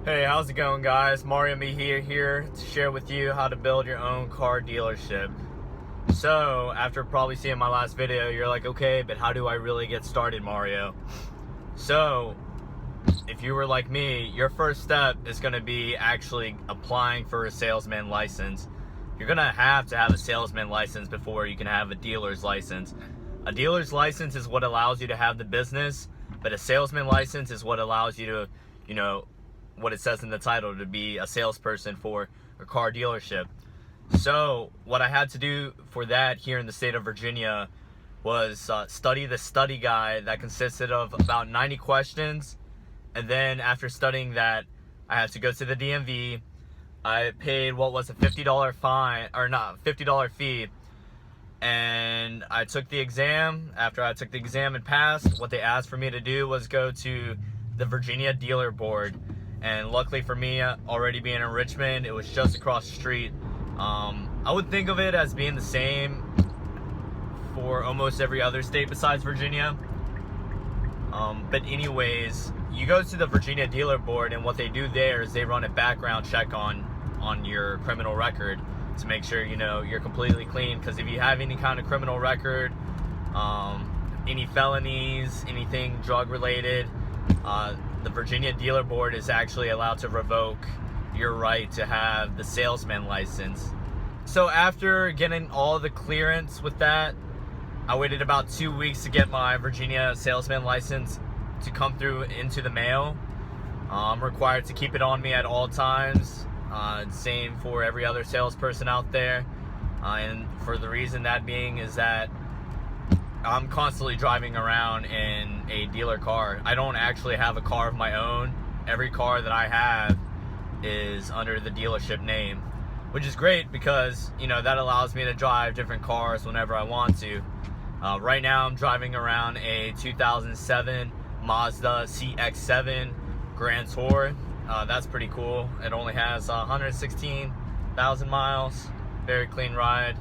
Hey, how's it going, guys? Mario Me here to share with you how to build your own car dealership. So, after probably seeing my last video, you're like, okay, but how do I really get started, Mario? So, if you were like me, your first step is going to be actually applying for a salesman license. You're going to have a salesman license before you can have a dealer's license. A dealer's license is what allows you to have the business, but a salesman license is what allows you to, what it says in the title, to be a salesperson for a car dealership. So what I had to do for that here in the state of Virginia was study the study guide that consisted of about 90 questions. And then after studying that, I had to go to the DMV. I paid what was a $50 fine, or not, $50 fee. And I took the exam. After I took the exam and passed, what they asked for me to do was go to the Virginia Dealer Board. And luckily for me, already being in Richmond, it was just across the street. I would think of it as being the same for almost every other state besides Virginia. But anyways, you go to the Virginia Dealer Board, and what they do there is they run a background check on your criminal record to make sure you're completely clean. Because if you have any kind of criminal record, any felonies, anything drug related, the Virginia Dealer Board is actually allowed to revoke your right to have the salesman license. So after getting all the clearance with that, I waited about 2 weeks to get my Virginia salesman license to come through into the mail. I'm required to keep it on me at all times. Same for every other salesperson out there. And for the reason that being is that I'm constantly driving around in a dealer car. I don't actually have a car of my own. Every car that I have is under the dealership name, which is great because, that allows me to drive different cars whenever I want to. Right now I'm driving around a 2007 Mazda CX-7 Grand Tour. That's pretty cool. It only has 116,000 miles. Very clean ride.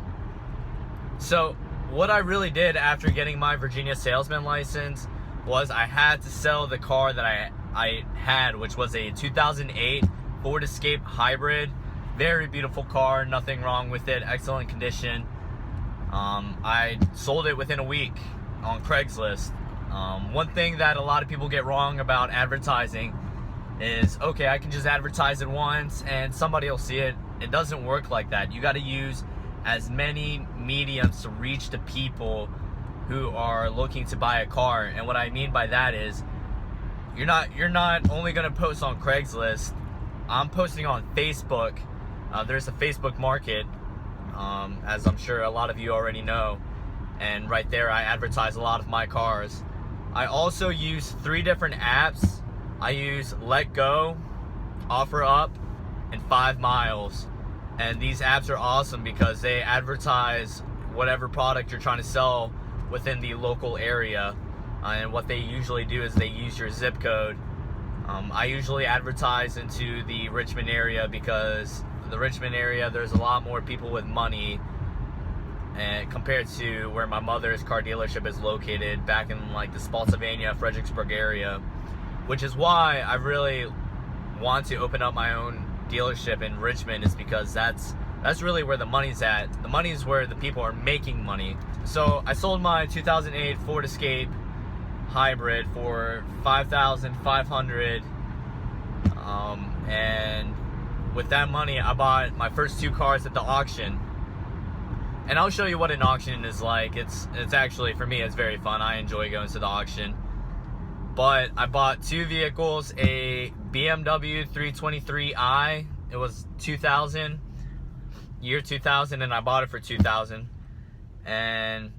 So what I really did after getting my Virginia salesman license was I had to sell the car that I had, which was a 2008 Ford Escape Hybrid. Very beautiful car, nothing wrong with it, excellent condition. I sold it within a week on Craigslist. One thing that a lot of people get wrong about advertising is, okay, I can just advertise it once and somebody will see it. It doesn't work like that. You got to use as many mediums to reach the people who are looking to buy a car. And what I mean by that is you're not only going to post on Craigslist. I'm posting on Facebook. There's a Facebook market, as I'm sure a lot of you already know, and right there I advertise a lot of my cars. I also use 3 different apps. I use LetGo, OfferUp, and 5 Miles. And these apps are awesome because they advertise whatever product you're trying to sell within the local area. And what they usually do is they use your zip code. I usually advertise into the Richmond area because the Richmond area, there's a lot more people with money and compared to where my mother's car dealership is located back in like the Spotsylvania, Fredericksburg area, which is why I really want to open up my own dealership in Richmond, is because that's really where the money's at. The money's where the people are making money. So I sold my 2008 Ford Escape Hybrid for $5,500, and with that money I bought my first 2 cars at the auction. And I'll show you what an auction is like. It's actually, for me, it's very fun. I enjoy going to the auction. But I bought 2 vehicles, a BMW 323i. It was 2000, year 2000, and I bought it for $2,000. And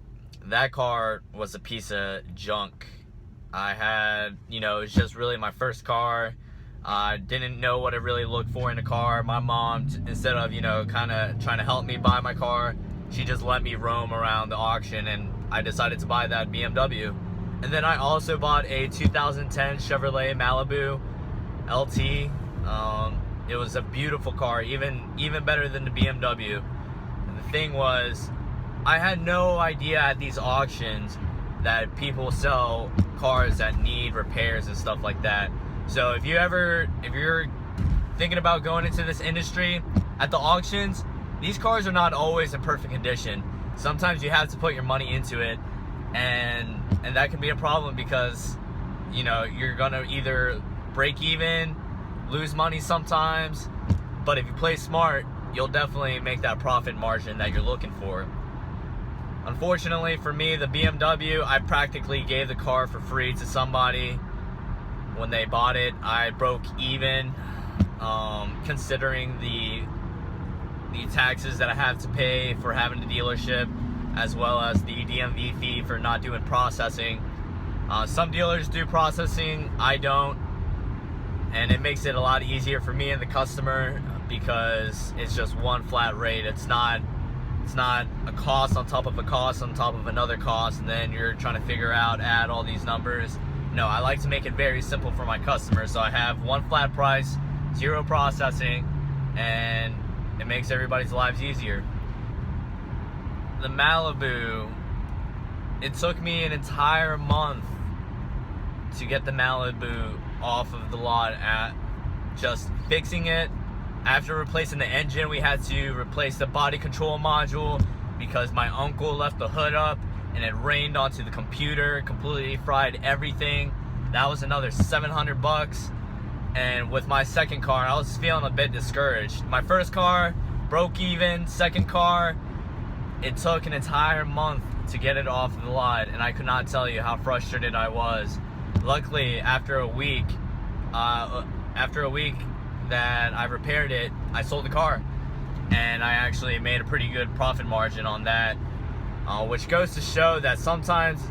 that car was a piece of junk. I had, it was just really my first car. I didn't know what I really looked for in a car. My mom, instead of, kind of trying to help me buy my car, she just let me roam around the auction, and I decided to buy that BMW. And then I also bought a 2010 Chevrolet Malibu LT. It was a beautiful car, even better than the BMW. And the thing was, I had no idea at these auctions that people sell cars that need repairs and stuff like that. So if you're thinking about going into this industry, at the auctions, these cars are not always in perfect condition. Sometimes you have to put your money into it, and that can be a problem because, you know, you're gonna either break even, lose money sometimes, but if you play smart, you'll definitely make that profit margin that you're looking for. Unfortunately for me, the BMW, I practically gave the car for free to somebody when they bought it. I broke even, considering the taxes that I have to pay for having a dealership, as well as the DMV fee for not doing processing. Some dealers do processing, I don't, and it makes it a lot easier for me and the customer because it's just one flat rate. It's not a cost on top of a cost on top of another cost, and then you're trying to figure out, add all these numbers. No, I like to make it very simple for my customers, so I have one flat price, zero processing, and it makes everybody's lives easier. The Malibu, it took me an entire month to get the Malibu off of the lot, at just fixing it. After replacing the engine, we had to replace the body control module because my uncle left the hood up and it rained onto the computer, completely fried everything. That was another $700. And with my second car, I was feeling a bit discouraged. My first car, broke even. Second car, it took an entire month to get it off the lot, and I could not tell you how frustrated I was. Luckily, after a week that I repaired it, I sold the car, and I actually made a pretty good profit margin on that, which goes to show that sometimes,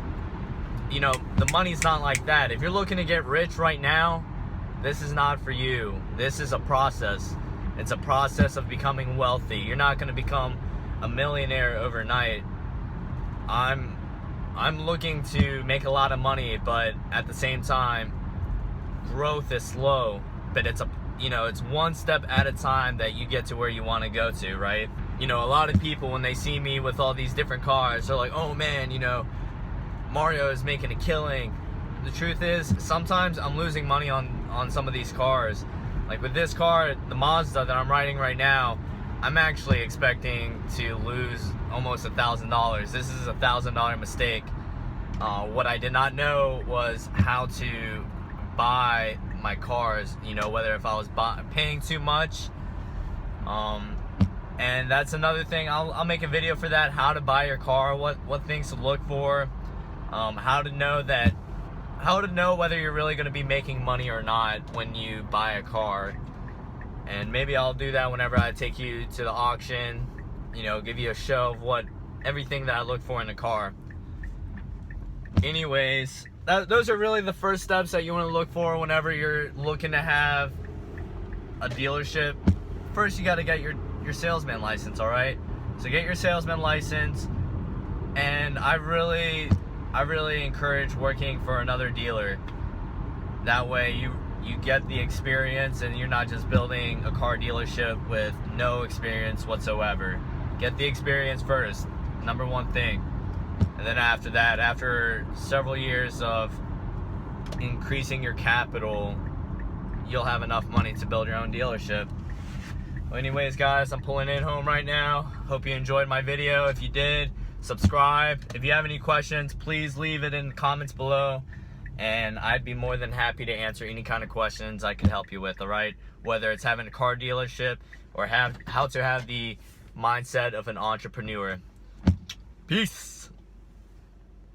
you know, the money's not like that. If you're looking to get rich right now, this is not for you. This is a process. It's a process of becoming wealthy. You're not going to become a millionaire overnight. I'm looking to make a lot of money, but at the same time, growth is slow, but it's one step at a time that you get to where you want to go to, right? You know, a lot of people, when they see me with all these different cars, they're like, oh man, you know, Mario is making a killing. The truth is, sometimes I'm losing money on some of these cars. Like with this car, the Mazda that I'm riding right now, I'm actually expecting to lose almost $1,000. This is a $1,000 mistake. What I did not know was how to buy my cars, you know, whether if I was paying too much. And that's another thing. I'll make a video for that, how to buy your car, what things to look for, how to know whether you're really going to be making money or not when you buy a car. And maybe I'll do that whenever I take you to the auction, you know, give you a show of everything that I look for in a car. Anyways, those are really the first steps that you want to look for whenever you're looking to have a dealership. First, you got to get your salesman license, all right? So get your salesman license, and I really encourage working for another dealer. That way you get the experience, and you're not just building a car dealership with no experience whatsoever. Get the experience first, number one thing. And then after that, after several years of increasing your capital, you'll have enough money to build your own dealership. Well, anyways, guys, I'm pulling in home right now. Hope you enjoyed my video. If you did, subscribe. If you have any questions, please leave it in the comments below, and I'd be more than happy to answer any kind of questions I could help you with, all right? Whether it's having a car dealership or how to have the mindset of an entrepreneur. Peace.